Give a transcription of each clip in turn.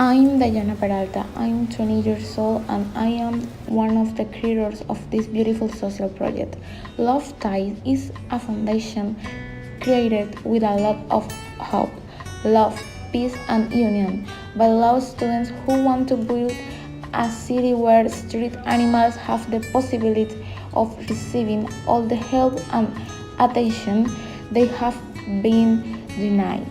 I'm Diana Peralta. I'm 20 years old and I am one of the creators of this beautiful social project. Love Ties is a foundation created with a lot of hope, love, peace, and union by law students who want to build a city where street animals have the possibility of receiving all the help and attention they have been denied.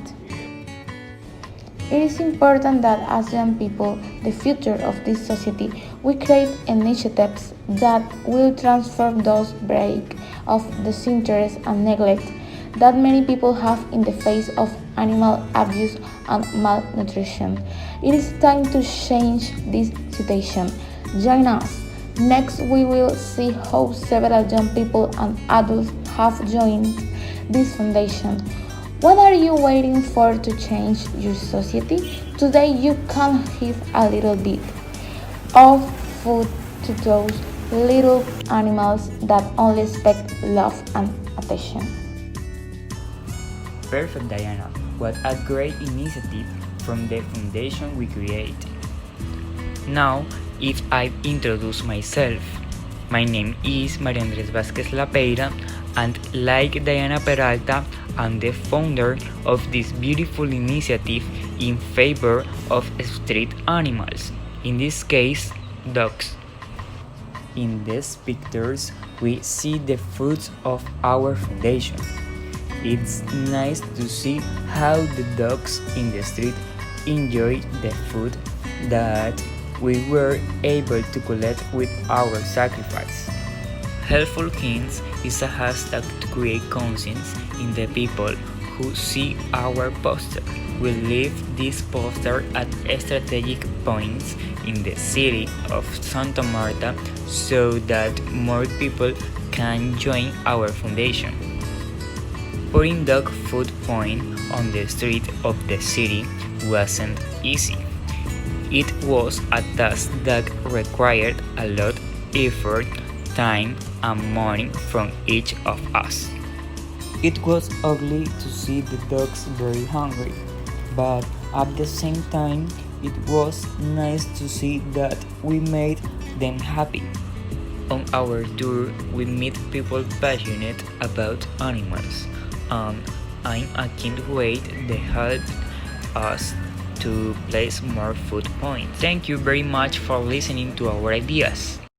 It is important that as young people, the future of this society, we create initiatives that will transform those break of disinterest and neglect that many people have in the face of animal abuse and malnutrition. It is time to change this situation. Join us. Next, we will see how several young people and adults have joined this foundation. What are you waiting for to change your society? Today you can give a little bit of food to those little animals that only expect love and attention. Perfect, Diana. What a great initiative from the foundation we create. Now, if I introduce myself, my name is María Andrés Vázquez Lapeira, and like Diana Peralta, I'm the founder of this beautiful initiative in favor of street animals, in this case, dogs. In these pictures, we see the fruits of our foundation. It's nice to see how the dogs in the street enjoy the food that we were able to collect with our sacrifice. Helpful Hints is a hashtag to create conscience in the people who see our poster. We leave this poster at strategic points in the city of Santa Marta so that more people can join our foundation. Putting dog food point on the street of the city wasn't easy. It was a task that required a lot of effort, time, and money from each of us. It was ugly to see the dogs very hungry, but at the same time, it was nice to see that we made them happy. On our tour, we meet people passionate about animals, and I can't wait they help us to place more food points. Thank you very much for listening to our ideas.